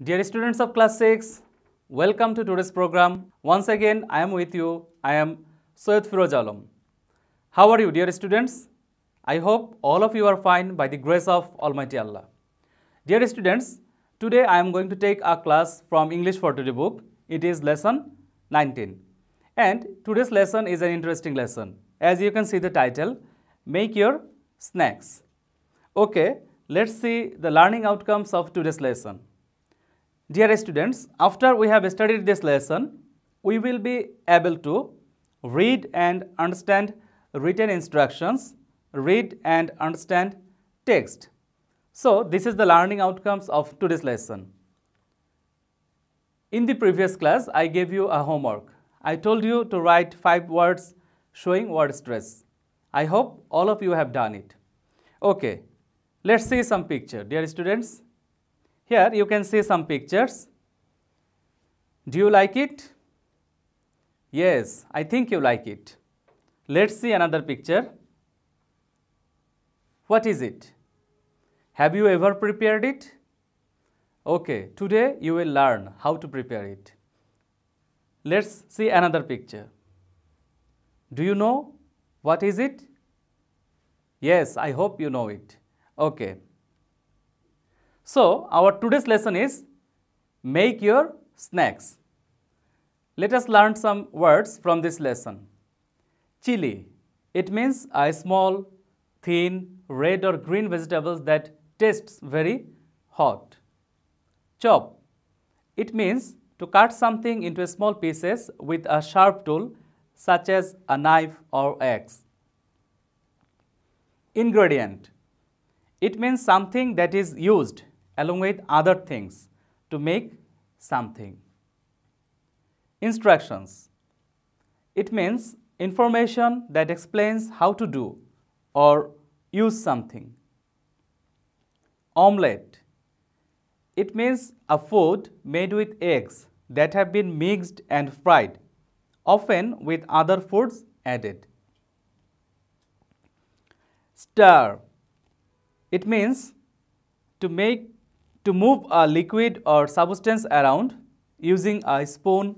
Dear students of class 6, welcome to today's program. Once again, I am with you. I am Syed Firoz Alam. How are you, dear students? I hope all of you are fine by the grace of Almighty Allah. Dear students, today I am going to take a class from English for Today book. It is lesson 19. And today's lesson is an interesting lesson. As you can see the title, Make Your Snacks. Okay, let's see the learning outcomes of today's lesson. Dear students, after we have studied this lesson, we will be able to read and understand written instructions, read and understand text. So, this is the learning outcomes of today's lesson. In the previous class, I gave you a homework. I told you to write 5 words showing word stress. I hope all of you have done it. Okay, let's see some picture, dear students. Here you can see some pictures. Do you like it? Yes, I think you like it. Let's see another picture. What is it? Have you ever prepared it? Okay, today you will learn how to prepare it. Let's see another picture. Do you know what is it? Yes, I hope you know it. Okay. So, our today's lesson is Make Your Snacks. Let us learn some words from this lesson. Chili. It means a small, thin, red or green vegetables that tastes very hot. Chop. It means to cut something into small pieces with a sharp tool such as a knife or axe. Ingredient. It means something that is used along with other things to make something. Instructions. It means information that explains how to do or use something. Omelette. It means a food made with eggs that have been mixed and fried, often with other foods added. Stir. It means to move a liquid or substance around using a spoon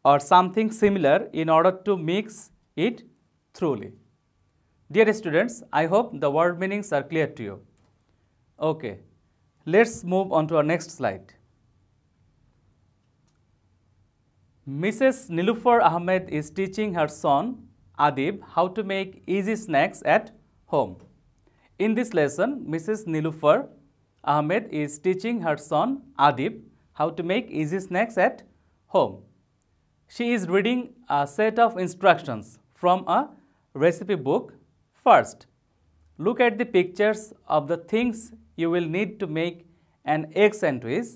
or something similar in order to mix it thoroughly. Dear students, I hope the word meanings are clear to you. Okay, let's move on to our next slide. Mrs. Nilufar Ahmed is teaching her son Adib how to make easy snacks at home. In this lesson, Mrs. Nilufar Ahmed is teaching her son Adib how to make easy snacks at home. She is reading a set of instructions from a recipe book. First, look at the pictures of the things you will need to make an egg sandwich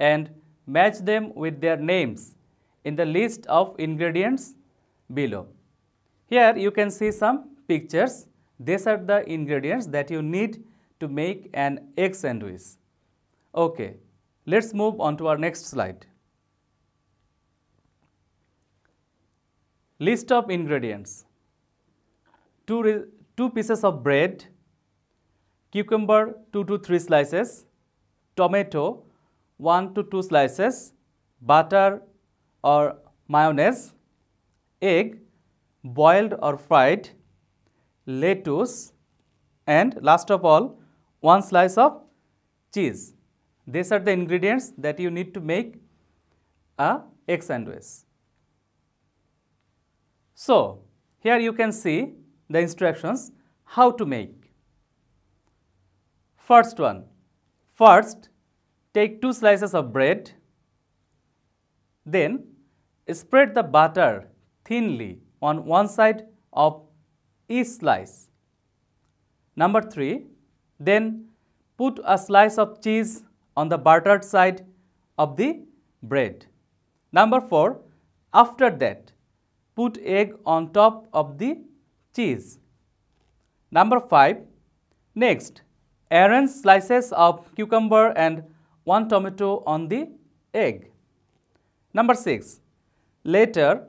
and match them with their names in the list of ingredients below. Here you can see some pictures. These are the ingredients that you need to make an egg sandwich. Okay, let's move on to our next slide. List of ingredients. 2 pieces of bread, cucumber 2 to 3 slices, tomato 1 to 2 slices, butter or mayonnaise, egg boiled or fried, lettuce, and last of all 1 slice of cheese. These are the ingredients that you need to make a egg sandwich. So, here you can see the instructions how to make. First one, first take 2 slices of bread, then spread the butter thinly on one side of each slice. Number 3, then put a slice of cheese on the buttered side of the bread. Number 4, after that, put egg on top of the cheese. Number 5, next, arrange slices of cucumber and 1 tomato on the egg. Number 6, later,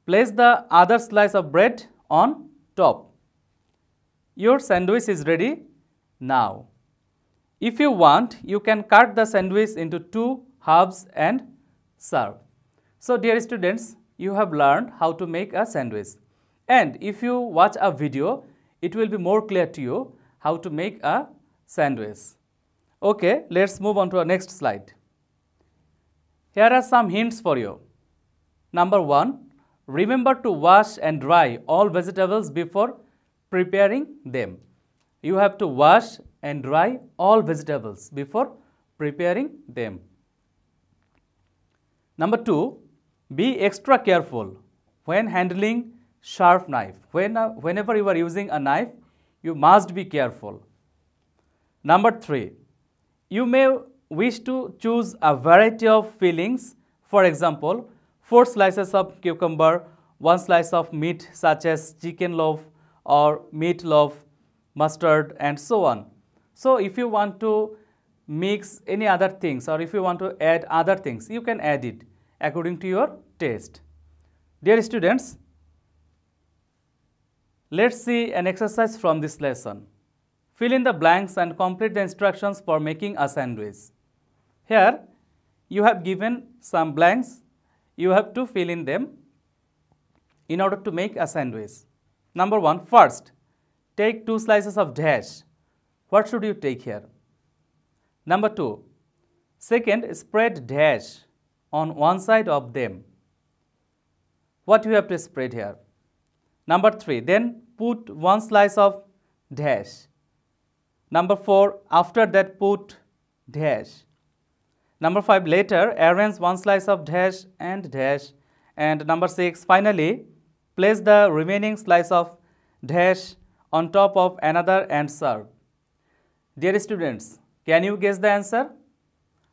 place the other slice of bread on top. Your sandwich is ready now. If you want, you can cut the sandwich into 2 halves and serve. So dear students, you have learned how to make a sandwich. And if you watch a video, it will be more clear to you how to make a sandwich. Okay, let's move on to our next slide. Here are some hints for you. Number 1, remember to wash and dry all vegetables before preparing them. You have to wash and dry all vegetables before preparing them. Number 2, be extra careful when handling sharp knife. Whenever you are using a knife, you must be careful. Number 3, you may wish to choose a variety of fillings. For example, 4 slices of cucumber, 1 slice of meat such as chicken loaf or meat loaf, mustard, and so on. So if you want to mix any other things, or if you want to add other things, you can add it according to your taste. Dear students, let's see an exercise from this lesson. Fill in the blanks and complete the instructions for making a sandwich. Here, you have given some blanks. You have to fill in them in order to make a sandwich. Number 1, first, take 2 slices of dash. What should you take here? Number 2, second, spread dash on one side of them. What you have to spread here? Number 3, then put 1 slice of dash. Number 4, after that put dash. Number 5, later arrange 1 slice of dash. And number 6, finally, place the remaining slice of dash on top of another and serve. Dear students, can you guess the answer?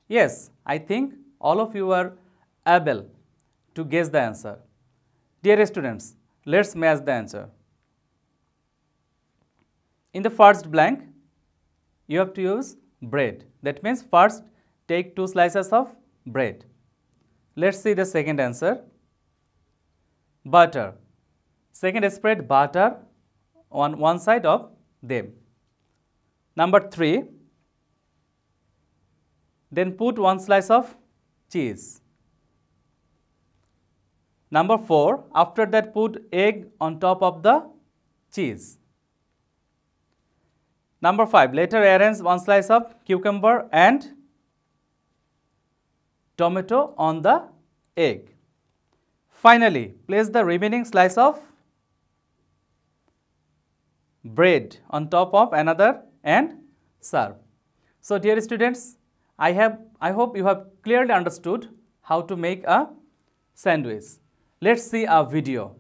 Yes, I think all of you are able to guess the answer. Dear students, let's match the answer. In the first blank, you have to use bread. That means first take 2 slices of bread. Let's see the second answer. Butter. Second, spread butter on one side of them. Number 3, then put 1 slice of cheese. Number 4, after that put egg on top of the cheese. Number 5, later arrange 1 slice of cucumber and tomato on the egg. Finally, place the remaining slice of bread on top of another and serve. So dear students, I hope you have clearly understood how to make a sandwich. Let's see a video.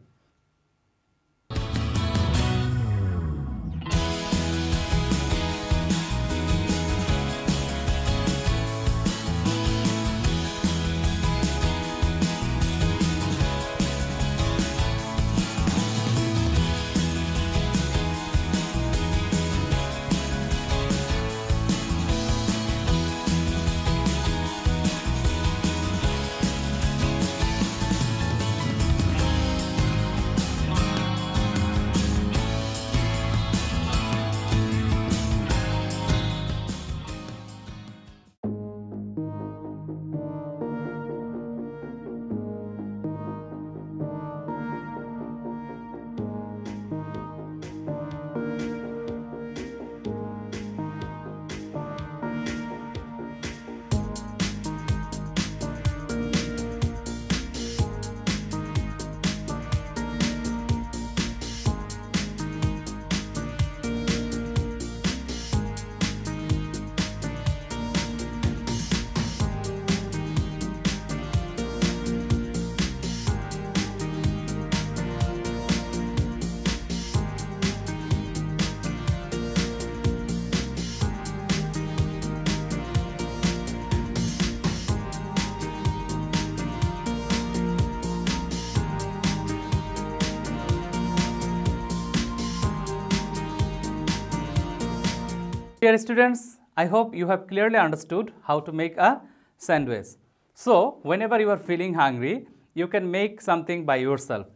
Dear students, I hope you have clearly understood how to make a sandwich. So, whenever you are feeling hungry, you can make something by yourself.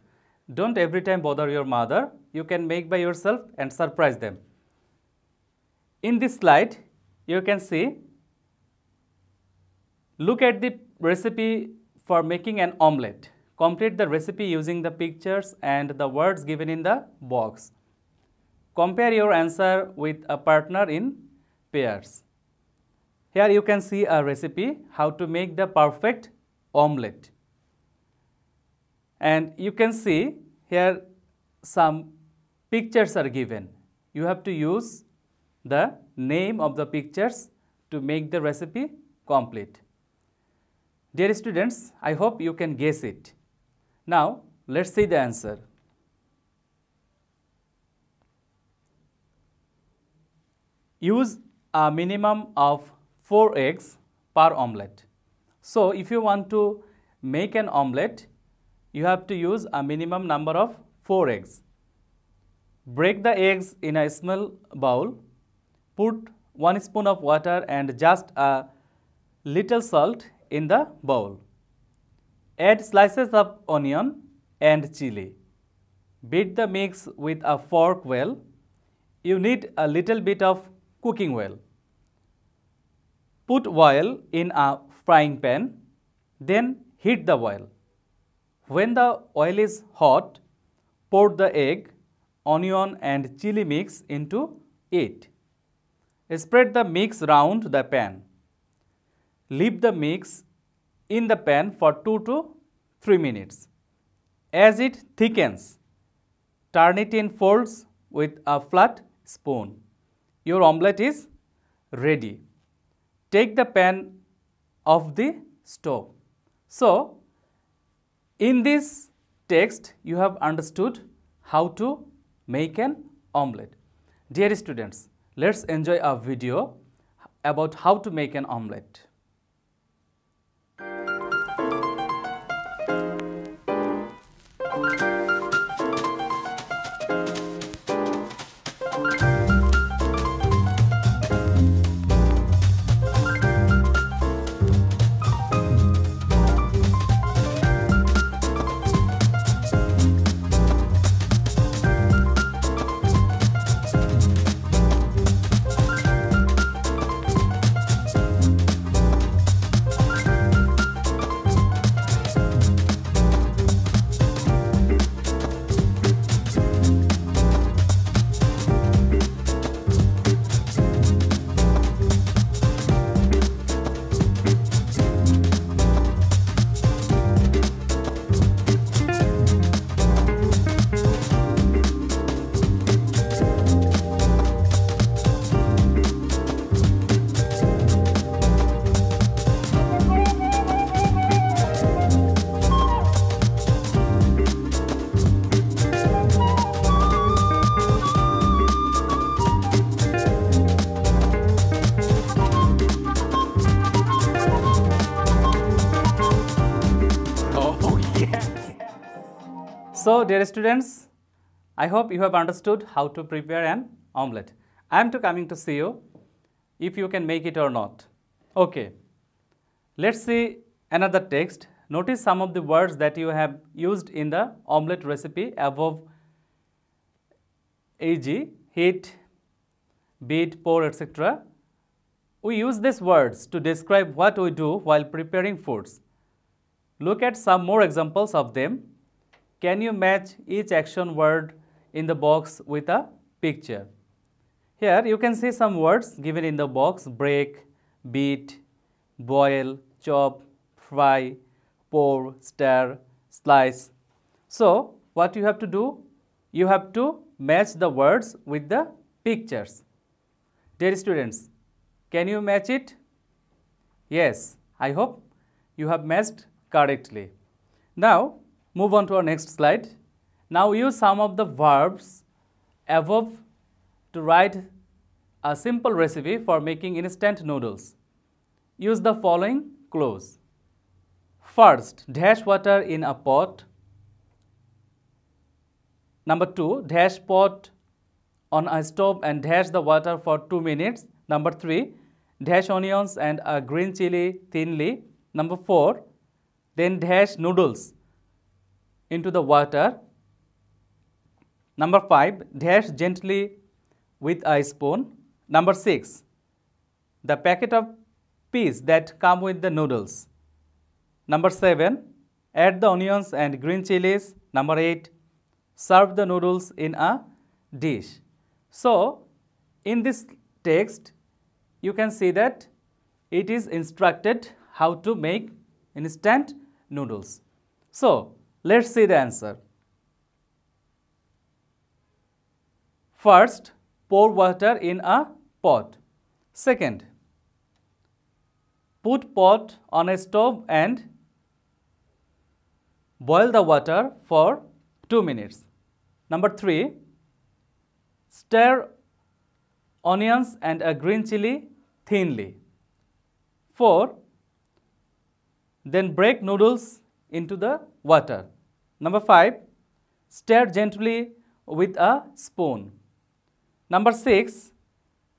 Don't every time bother your mother. You can make by yourself and surprise them. In this slide, you can see, look at the recipe for making an omelette. Complete the recipe using the pictures and the words given in the box. Compare your answer with a partner in pairs. Here you can see a recipe how to make the perfect omelette. And you can see here some pictures are given. You have to use the name of the pictures to make the recipe complete. Dear students, I hope you can guess it. Now, let's see the answer. Use a minimum of 4 eggs per omelette. So, if you want to make an omelette, you have to use a minimum number of 4 eggs. Break the eggs in a small bowl. Put 1 spoon of water and just a little salt in the bowl. Add slices of onion and chili. Beat the mix with a fork well. You need a little bit of cooking oil. Put oil in a frying pan, then heat the oil. When the oil is hot, pour the egg, onion and chili mix into it. Spread the mix round the pan. Leave the mix in the pan for 2 to 3 minutes. As it thickens, turn it in folds with a flat spoon. Your omelette is ready. Take the pan off the stove. So, in this text, you have understood how to make an omelette. Dear students, let's enjoy a video about how to make an omelette. So, dear students, I hope you have understood how to prepare an omelette. I am coming to see you if you can make it or not. Okay, let's see another text. Notice some of the words that you have used in the omelette recipe above: AG, heat, beat, pour, etc. We use these words to describe what we do while preparing foods. Look at some more examples of them. Can you match each action word in the box with a picture? Here you can see some words given in the box: break, beat, boil, chop, fry, pour, stir, slice. So, what you have to do? You have to match the words with the pictures. Dear students, can you match it? Yes, I hope you have matched correctly. Now, move on to our next slide. Now use some of the verbs above to write a simple recipe for making instant noodles. Use the following clues. First, dash water in a pot. Number 2, dash pot on a stove and dash the water for 2 minutes. Number 3, dash onions and a green chili thinly. Number 4, then dash noodles into the water. Number 5, dash gently with a spoon. Number 6, the packet of peas that come with the noodles. Number 7, add the onions and green chilies. Number 8, serve the noodles in a dish. So, in this text, you can see that it is instructed how to make instant noodles. So, let's see the answer. First, pour water in a pot. Second, put pot on a stove and boil the water for 2 minutes. Number 3, stir onions and a green chili thinly. 4, then break noodles into the water. Number 5, stir gently with a spoon. Number 6,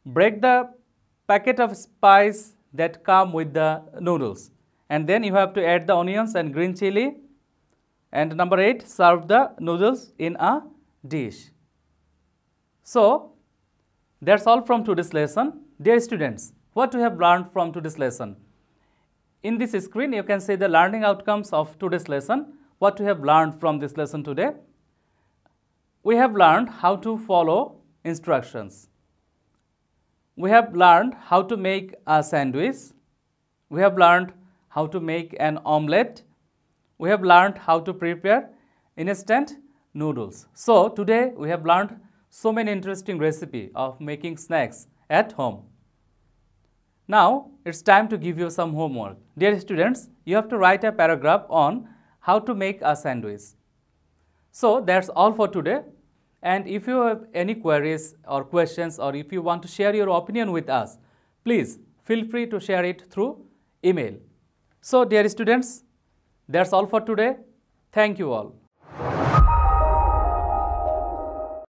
break the packet of spice that come with the noodles, and then you have to add the onions and green chili. And number 8, serve the noodles in a dish. So, that's all from today's lesson. Dear students, what you have learned from today's lesson? In this screen, you can see the learning outcomes of today's lesson. What you have learned from this lesson today? We have learned how to follow instructions. We have learned how to make a sandwich. We have learned how to make an omelette. We have learned how to prepare instant noodles. So, today we have learned so many interesting recipes of making snacks at home. Now, it's time to give you some homework. Dear students, you have to write a paragraph on how to make a sandwich. So, that's all for today. And if you have any queries or questions, or if you want to share your opinion with us, please feel free to share it through email. So, dear students, that's all for today. Thank you all.